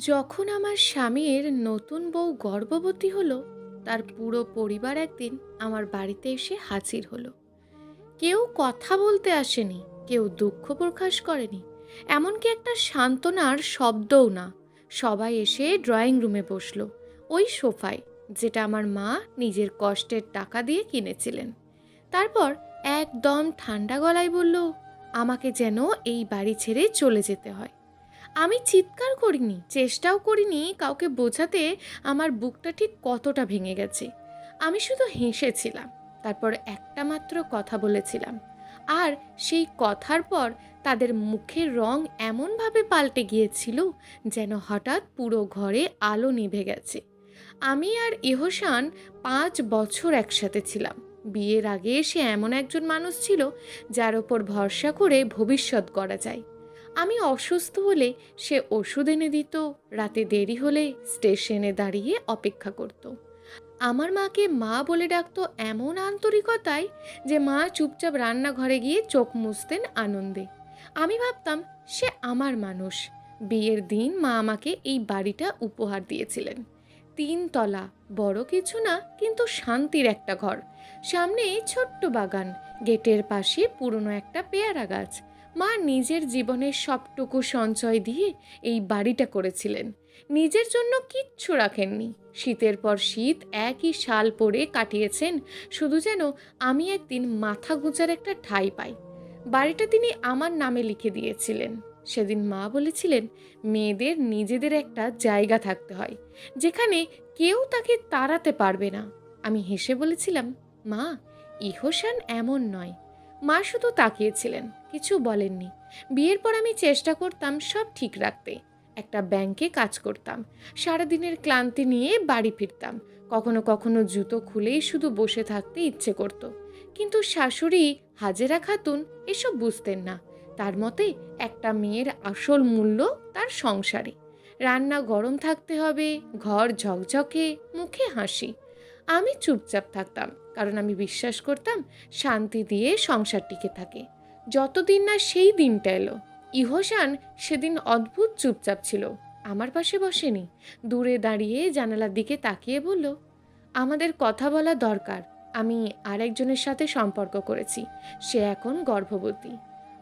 যখন আমার স্বামীর নতুন বউ গর্ভবতী হলো, তার পুরো পরিবার একদিন আমার বাড়িতে এসে হাজির হলো। কেউ কথা বলতে আসেনি, কেউ দুঃখ প্রকাশ করেনি, এমনকি একটা সান্ত্বনার শব্দও না। সবাই এসে ড্রয়িং রুমে বসলো, ওই সোফায়, যেটা আমার মা নিজের কষ্টের টাকা দিয়ে কিনেছিলেন। তারপর একদম ঠান্ডা গলায় বলল, আমাকে যেন এই বাড়ি ছেড়ে চলে যেতে হয়। আমি চিৎকার করিনি, চেষ্টাও করিনি কাউকে বোঝাতে আমার বুকটা ঠিক কতটা ভেঙে গেছে। আমি শুধু হেসেছিলাম, তারপর একটা মাত্র কথা বলেছিলাম। আর সেই কথার পর তাদের মুখের রং এমনভাবে পাল্টে গিয়েছিল যেন হঠাৎ পুরো ঘরে আলো নিভে গেছে। আমি আর ইহসান 5 বছর একসাথে ছিলাম। বিয়ের আগে সে এমন একজন মানুষ ছিল যার ওপর ভরসা করে ভবিষ্যৎ গড়া যায়। আমি অসুস্থ হলে সে ওষুধ এনে দিত, রাতে দেরি হলে স্টেশনে দাঁড়িয়ে অপেক্ষা করত। আমার মাকে মা বলে ডাকতো এমন আন্তরিকতায় যে মা চুপচাপ রান্নাঘরে গিয়ে চোখ মুছতেন আনন্দে। আমি ভাবতাম সে আমার মানুষ। বিয়ের দিন মা আমাকে এই বাড়িটা উপহার দিয়েছিলেন। 3 তলা, বড় কিছু না, কিন্তু শান্তির একটা ঘর। সামনে ছোট্ট বাগান, গেটের পাশে পুরনো একটা পেয়ারা গাছ। মা নিজের জীবনের সবটুকু সঞ্চয় দিয়ে এই বাড়িটা করেছিলেন। নিজের জন্য কিচ্ছু রাখেননি। শীতের পর শীত একই শাল পরে কাটিয়েছেন, শুধু যেন আমি একদিন মাথা গোঁজার একটা ঠাঁই পাই। বাড়িটা তিনি আমার নামে লিখে দিয়েছিলেন। সেদিন মা বলেছিলেন, মেয়েদের নিজেদের একটা জায়গা থাকতে হয়, যেখানে কেউ তাকে তাড়াতে পারবে না। আমি হেসে বলেছিলাম, মা, ইহসান এমন নয়। মা শুধু তাকিয়েছিলেন, কিছু বলেননি। বিয়ের পর আমি চেষ্টা করতাম সব ঠিক রাখতে। একটা ব্যাংকে কাজ করতাম, সারাদিনের ক্লান্তি নিয়ে বাড়ি ফিরতাম। কখনো কখনো জুতো খুলেই শুধু বসে থাকতে ইচ্ছে করত। কিন্তু শাশুড়ি হাজেরা খাতুন এসব বুঝতেন না। তার মতে একটা মেয়ের আসল মূল্য তার সংসারে। রান্না গরম থাকতে হবে, ঘর ঝকঝকে, মুখে হাসি। আমি চুপচাপ থাকতাম, কারণ আমি বিশ্বাস করতাম শান্তি দিয়ে সংসার টিকে থাকে। যতদিন না সেই দিনটা এলো। ইহসান সেদিন অদ্ভুত চুপচাপ ছিল। আমার পাশে বসেনি, দূরে দাঁড়িয়ে জানালার দিকে তাকিয়ে বলল, আমাদের কথা বলা দরকার। আমি আরেকজনের সাথে সম্পর্ক করেছি, সে এখন গর্ভবতী।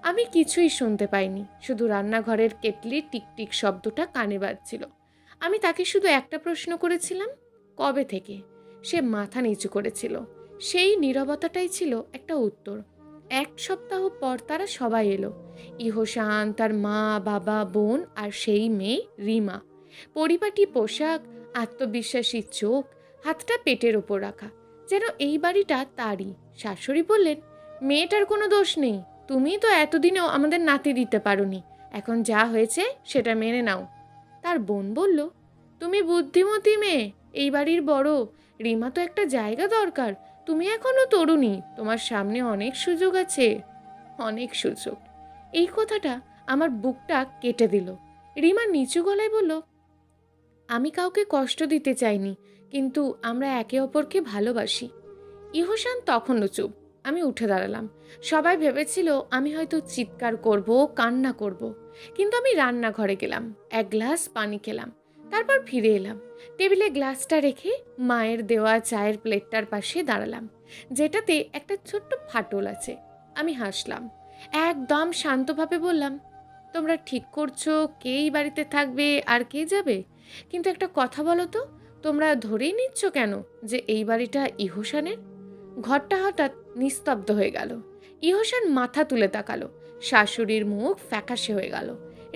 আমি কিছুই শুনতে পাইনি, শুধু রান্নাঘরের কেটলির টিকটিক শব্দটা কানে বাজছিল। আমি তাকে শুধু একটা প্রশ্ন করেছিলাম, কবে থেকে? সে মাথা নিচু করেছিল। সেই নীরবতাটাই ছিল একটা উত্তর। 1 সপ্তাহ পর তারা সবাই এলো। ইহসান, তার মা, বাবা, বোন আর সেই মেয়ে রিমা। পরিপাটি পোশাক, আত্মবিশ্বাসী চোখ, হাতটা পেটের ওপর রাখা, যেন এই বাড়িটা তারই। শাশুড়ি বললেন, মেয়েটার কোনো দোষ নেই, তুমিই তো এতদিনেও আমাদের নাতি দিতে পারোনি। এখন যা হয়েছে সেটা মেনে নাও। তার বোন বলল, তুমি বুদ্ধিমতী মেয়ে, এই বাড়ির বড়। রিমা তো একটা জায়গা দরকার, তুমি এখনো তরুণী, তোমার সামনে অনেক সুযোগ আছে। অনেক সুযোগ, এই কথাটা আমার বুকটা কেটে দিল। রিমা নিচু গলায় বলল, আমি কাউকে কষ্ট দিতে চাইনি, কিন্তু আমরা একে অপরকে ভালোবাসি। ইহসান তখনও চুপ। আমি উঠে দাঁড়ালাম। সবাই ভেবেছিল আমি হয়তো চিৎকার করব, কান্না করব। কিন্তু আমি রান্নাঘরে গেলাম, এক গ্লাস পানি খেলাম, তারপর ফিরে এলাম। টেবিলে গ্লাসটা রেখে মায়ের দেওয়া চায়ের প্লেটটার পাশে দাঁড়ালাম, যেটাতে একটা ছোট্ট ফাটল আছে। আমি হাসলাম, একদম শান্তভাবে বললাম, তোমরা ঠিক করছো কে এই বাড়িতে থাকবে আর কে যাবে, কিন্তু একটা কথা বলো তো, তোমরা ধরেই নিচ্ছ কেন যে এই বাড়িটা ইহসানের? ঘরটা হঠাৎ নিস্তব্ধ হয়ে গেল। ইহসান মাথা তুলে তাকালো। শাশুড়ির মুখ ফ্যাকাশে হয়ে গেল।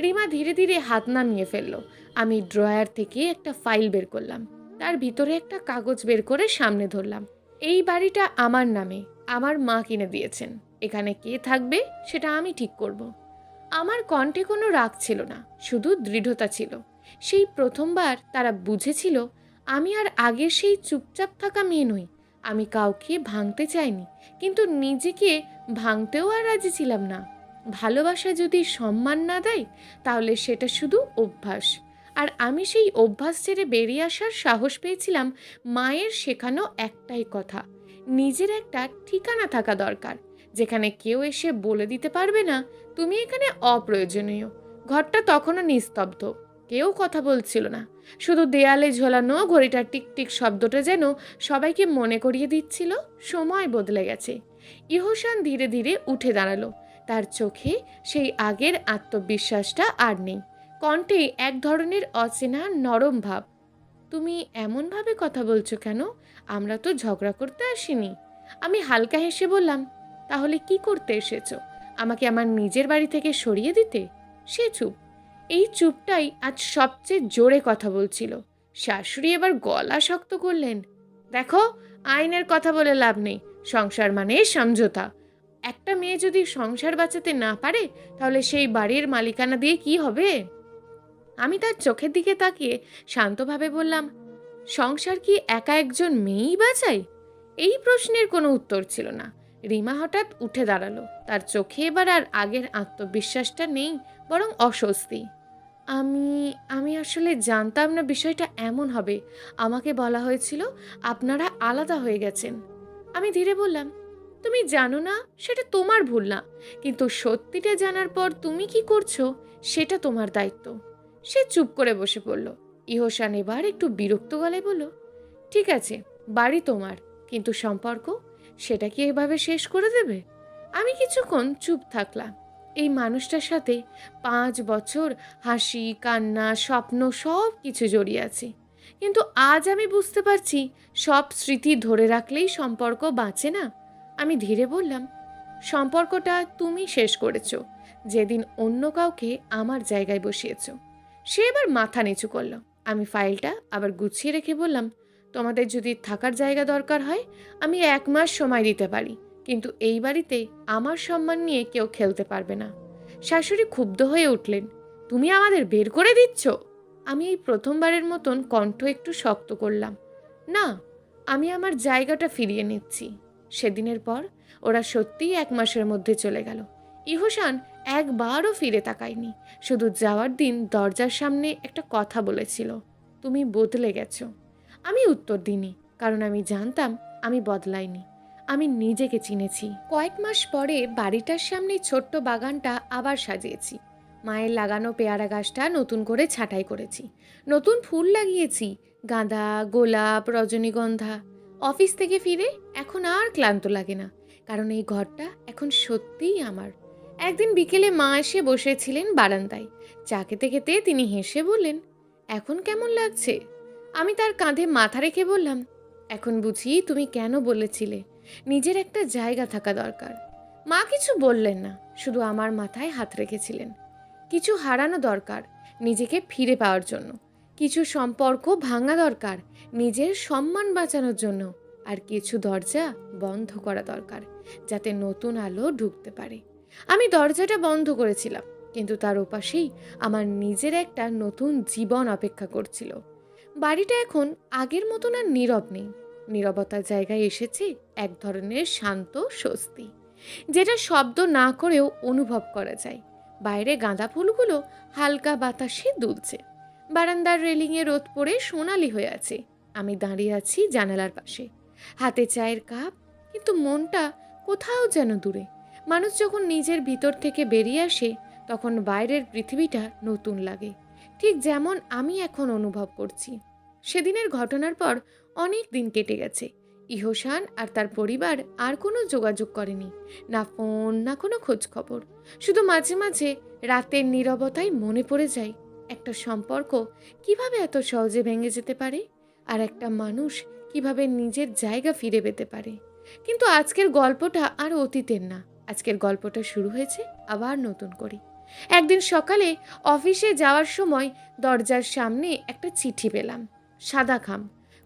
রিমা ধীরে ধীরে হাত নামিয়ে ফেলল। আমি ড্রয়ার থেকে একটা ফাইল বের করলাম, তার ভিতরে একটা কাগজ বের করে সামনে ধরলাম। এই বাড়িটা আমার নামে, আমার মা কিনে দিয়েছেন। এখানে কে থাকবে সেটা আমি ঠিক করব। আমার কণ্ঠে কোনো রাগ ছিল না, শুধু দৃঢ়তা ছিল। সেই প্রথমবার তারা বুঝেছিল আমি আর আগের সেই চুপচাপ থাকা মেয়ে নই। আমি কাউকে ভাঙতে চাইনি, কিন্তু নিজেকে ভাঙতেও আর রাজি ছিলাম না। ভালোবাসা যদি সম্মান না দেয়, তাহলে সেটা শুধু অভ্যাস। আর আমি সেই অভ্যাস ছেড়ে বেরিয়ে আসার সাহস পেয়েছিলাম মায়ের শেখানো একটাই কথা, নিজের একটা ঠিকানা থাকা দরকার, যেখানে কেউ এসে বলে দিতে পারবে না তুমি এখানে অপ্রয়োজনীয়। ঘরটা তখনও নিস্তব্ধ। কেউ কথা বলছিল না, শুধু দেয়ালে ঝোলানো ঘড়িটার টিকটিক শব্দটা যেন সবাইকে মনে করিয়ে দিচ্ছিল সময় বদলে গেছে। ইহসান ধীরে ধীরে উঠে দাঁড়ালো। তার চোখে সেই আগের আত্মবিশ্বাসটা আর নেই, কণ্ঠে এক ধরনের অচেনা নরম ভাব। তুমি এমনভাবে কথা বলছো কেন? আমরা তো ঝগড়া করতে আসিনি। আমি হালকা হেসে বললাম, তাহলে কি করতে এসেছো? আমাকে আমার নিজের বাড়ি থেকে সরিয়ে দিতে? সে চুপ। এই চুপটাই আজ সবচেয়ে জোরে কথা বলছিল। শাশুড়ি এবার গলা শক্ত করলেন, দেখো, আইনের কথা বলে লাভ নেই। সংসার মানে সমঝোতা। একটা মেয়ে যদি সংসার বাঁচাতে না পারে, তাহলে সেই বাড়ির মালিকানা দিয়ে কি হবে? আমি তার চোখের দিকে তাকিয়ে শান্তভাবে বললাম, সংসার কি একা একজন মেয়েই বাঁচায়? এই প্রশ্নের কোনো উত্তর ছিল না। রিমা হঠাৎ উঠে দাঁড়ালো। তার চোখে এবার আর আগের আত্মবিশ্বাসটা নেই, বরং অস্বস্তি। আমি আমি আসলে জানতাম না বিষয়টা এমন হবে। আমাকে বলা হয়েছিল আপনারা আলাদা হয়ে গেছেন। আমি ধীরে বললাম, তুমি জানো না, সেটা তোমার ভুল না, কিন্তু সত্যিটা জানার পর তুমি কি করছো সেটা তোমার দায়িত্ব। সে চুপ করে বসে পড়ল। ইহসান এবার একটু বিরক্ত গলায় বলল, ঠিক আছে, বাড়ি তোমার, কিন্তু সম্পর্ক, সেটা কি এভাবে শেষ করে দেবে? আমি কিছুক্ষণ চুপ থাকলাম। এই মানুষটার সাথে 5 বছর হাসি কান্না স্বপ্ন সব কিছু জড়িয়ে আছে, কিন্তু আজ আমি বুঝতে পারছি সব স্মৃতি ধরে রাখলেই সম্পর্ক বাঁচে না। আমি ধীরে বললাম, সম্পর্কটা তুমি শেষ করেছো যেদিন অন্য কাউকে আমার জায়গায় বসিয়েছো। সে এবার মাথা নিচু করলো। আমি ফাইলটা আবার গুছিয়ে রেখে বললাম, তোমাদের যদি থাকার জায়গা দরকার হয়, আমি 1 মাস সময় দিতে পারি, কিন্তু এই বাড়িতে আমার সম্মান নিয়ে কেউ খেলতে পারবে না। শাশুড়ি ক্ষুব্ধ হয়ে উঠলেন, তুমি আমাদের বের করে দিচ্ছ? আমি এই প্রথমবারের মতন কণ্ঠ একটু শক্ত করলাম, না, আমি আমার জায়গাটা ফিরিয়ে নিচ্ছি। সেদিনের পর ওরা সত্যিই 1 মাসের মধ্যে চলে গেল। ইহসান একবারও ফিরে তাকায়নি, শুধু যাওয়ার দিন দরজার সামনে একটা কথা বলেছিল, তুমি বদলে গেছো। আমি উত্তর দিইনি, কারণ আমি জানতাম আমি বদলাইনি, আমি নিজেকে চিনেছি। কয়েক মাস পরে বাড়িটার সামনে ছোট্ট বাগানটা আবার সাজিয়েছি। মায়ের লাগানো পেয়ারা গাছটা নতুন করে ছাঁটাই করেছি, নতুন ফুল লাগিয়েছি, গাঁদা, গোলাপ, রজনীগন্ধা। অফিস থেকে ফিরে এখন আর ক্লান্ত লাগে না, কারণ এই ঘরটা এখন সত্যিই আমার। একদিন বিকেলে মা এসে বসেছিলেন বারান্দায়। চা খেতে খেতে তিনি হেসে বললেন, এখন কেমন লাগছে? আমি তার কাঁধে মাথা রেখে বললাম, এখন বুঝি তুমি কেন বলেছিলে নিজের একটা জায়গা থাকা দরকার। মা কিছু বললেন না, শুধু আমার মাথায় হাত রেখেছিলেন। কিছু হারানো দরকার নিজেকে ফিরে পাওয়ার জন্য, কিছু সম্পর্ক ভাঙা দরকার নিজের সম্মান বাঁচানোর জন্য, আর কিছু দরজা বন্ধ করা দরকার যাতে নতুন আলো ঢুকতে পারে। আমি দরজাটা বন্ধ করেছিলাম, কিন্তু তার ওপাশেই আমার নিজের একটা নতুন জীবন অপেক্ষা করছিল। বাড়িটা এখন আগের মতন আর নীরব নেই। নীরবতার জায়গায় এসেছে এক ধরনের শান্ত স্বস্তি, যেটা শব্দ না করেও অনুভব করা যায়। বাইরে গাঁদা ফুলগুলো হালকা বাতাসে দুলছে, বারান্দার রেলিংয়ে রোদ পড়ে সোনালি হয়ে আছে। আমি দাঁড়িয়ে আছি জানালার পাশে, হাতে চায়ের কাপ, কিন্তু মনটা কোথাও যেন দূরে। মানুষ যখন নিজের ভিতর থেকে বেরিয়ে আসে, তখন বাইরের পৃথিবীটা নতুন লাগে, ঠিক যেমন আমি এখন অনুভব করছি। সেদিনের ঘটনার পর অনেক দিন কেটে গেছে। ইহসান আর তার পরিবার আর কোনো যোগাযোগ করেনি, না ফোন, না কোনো খোঁজ খবর। শুধু মাঝে মাঝে রাতের নীরবতায় মনে পড়ে যায় একটা সম্পর্ক কিভাবে এত সহজে ভেঙে যেতে পারে, আর একটা মানুষ কিভাবে নিজের জায়গা ফিরে পেতে পারে। কিন্তু আজকের গল্পটা আর অতীতের না, আজকের গল্পটা শুরু হয়েছে আবার নতুন করে। একদিন সকালে অফিসে যাওয়ার সময় দরজার সামনে একটা চিঠি পেলাম, সাদা খাম,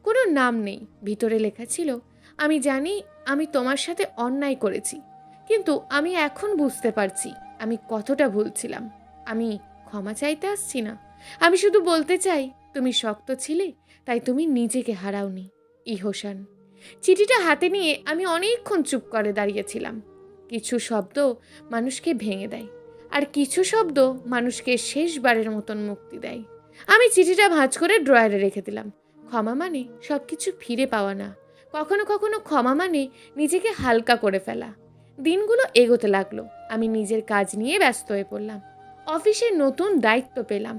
কোনো নাম নেই। ভিতরে লেখা ছিল, আমি জানি আমি তোমার সাথে অন্যায় করেছি, কিন্তু আমি এখন বুঝতে পারছি আমি কতটা ভুল ছিলাম। আমি ক্ষমা চাইতে আসছি না, আমি শুধু বলতে চাই তুমি শক্ত ছিলে, তাই তুমি নিজেকে হারাওনি। ইহসান। চিঠিটা হাতে নিয়ে আমি অনেকক্ষণ চুপ করে দাঁড়িয়েছিলাম। কিছু শব্দ মানুষকে ভেঙে দেয়, আর কিছু শব্দ মানুষকে শেষবারের মতন মুক্তি দেয়। আমি চিঠিটা ভাঁজ করে ড্রয়ারে রেখে দিলাম। ক্ষমা মানে সব কিছু ফিরে পাওয়া না, কখনো কখনো ক্ষমা মানে নিজেকে হালকা করে ফেলা। দিনগুলো এগোতে লাগলো, আমি নিজের কাজ নিয়ে ব্যস্ত হয়ে পড়লাম। অফিসে নতুন দায়িত্ব পেলাম,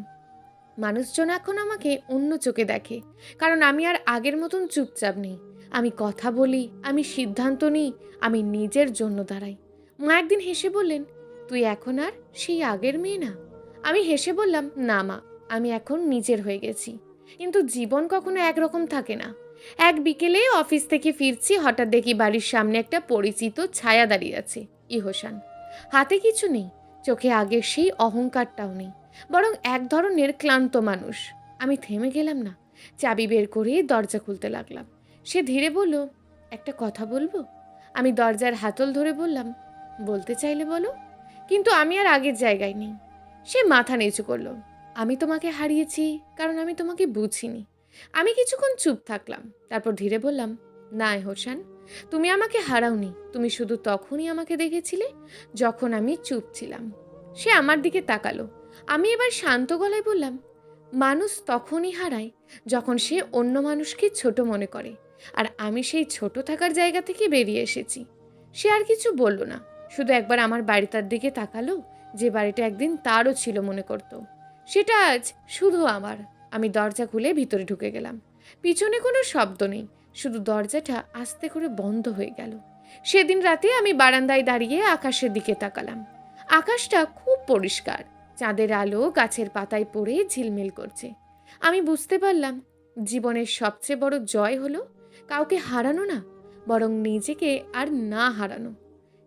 মানুষজন এখন আমাকে অন্য চোখে দেখে, কারণ আমি আর আগের মতন চুপচাপ নেই। আমি কথা বলি, আমি সিদ্ধান্ত নিই, আমি নিজের জন্য দাঁড়াই। মা একদিন হেসে বললেন, তুই এখন আর সেই আগের মেয়ে না। আমি হেসে বললাম, না মা, আমি এখন নিজের হয়ে গেছি। কিন্তু জীবন কখনো একরকম থাকে না। এক বিকেলে অফিস থেকে ফিরছি, হঠাৎ দেখি বাড়ির সামনে একটা পরিচিত ছায়া দাঁড়িয়ে আছে, ইহসান। হাতে কিছু নেই, চোখে আগের সেই অহংকারটাও নেই, বরং এক ধরনের ক্লান্ত মানুষ। আমি থেমে গেলাম না, চাবি বের করে দরজা খুলতে লাগলাম। সে ধীরে বলল, একটা কথা বলবো? আমি দরজার হাতল ধরে বললাম, বলতে চাইলে বলো, কিন্তু আমি আর আগের জায়গায় নেই। সে মাথা নিচু করলো, আমি তোমাকে হারিয়েছি কারণ আমি তোমাকে বুঝিনি। আমি কিছুক্ষণ চুপ থাকলাম, তারপর ধীরে বললাম, না হোসেন, তুমি আমাকে হারাওনি, তুমি শুধু তখনই আমাকে দেখেছিলে যখন আমি চুপ ছিলাম। সে আমার দিকে তাকালো। আমি এবার শান্ত গলায় বললাম, মানুষ তখনই হারায় যখন সে অন্য মানুষকে ছোট মনে করে, আর আমি সেই ছোট থাকার জায়গা থেকে বেরিয়ে এসেছি। সে আর কিছু বলল না, শুধু একবার আমার বাড়িটার দিকে তাকালো, যে বাড়িটা একদিন তারও ছিল মনে করত, সেটা আজ শুধু আমার। আমি দরজা খুলে ভিতরে ঢুকে গেলাম। পিছনে কোনো শব্দ নেই, শুধু দরজাটা আস্তে করে বন্ধ হয়ে গেল। সেদিন রাতে আমি বারান্দায় দাঁড়িয়ে আকাশের দিকে তাকালাম। আকাশটা খুব পরিষ্কার, চাঁদের আলো গাছের পাতায় পড়ে ঝিলমিল করছে। আমি বুঝতে পারলাম, জীবনের সবচেয়ে বড় জয় হলো কাউকে হারানো না, বরং নিজেকে আর না হারানো।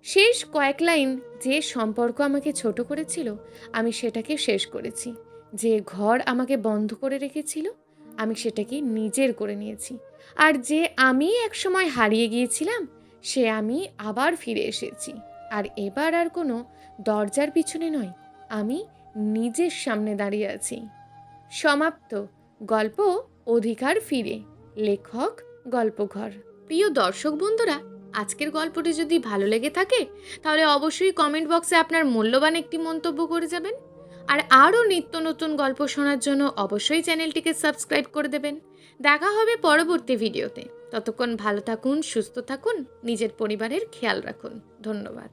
শেষ কয়েক লাইন, যে সম্পর্ক আমাকে ছোট করেছিল আমি সেটাকে শেষ করেছি, যে ঘর আমাকে বন্ধ করে রেখেছিল আমি সেটাকে নিজের করে নিয়েছি, আর যে আমি একসময় হারিয়ে গিয়েছিলাম সে আমি আবার ফিরে এসেছি। আর এবার আর কোনো দরজার পিছনে নয়, আমি নিজের সামনে দাঁড়িয়ে আছি। সমাপ্ত। গল্প অধিকার ফিরে। লেখক গল্পঘর। প্রিয় দর্শক বন্ধুরা, আজকের গল্পটি যদি ভালো লেগে থাকে তাহলে অবশ্যই কমেন্ট বক্সে আপনার মূল্যবান একটি মন্তব্য করে যাবেন। আর আরও নিত্য নতুন গল্প শোনার জন্য অবশ্যই চ্যানেলটিকে সাবস্ক্রাইব করে দেবেন। দেখা হবে পরবর্তী ভিডিওতে। ততক্ষণ ভালো থাকুন, সুস্থ থাকুন, নিজের পরিবারের খেয়াল রাখুন। ধন্যবাদ।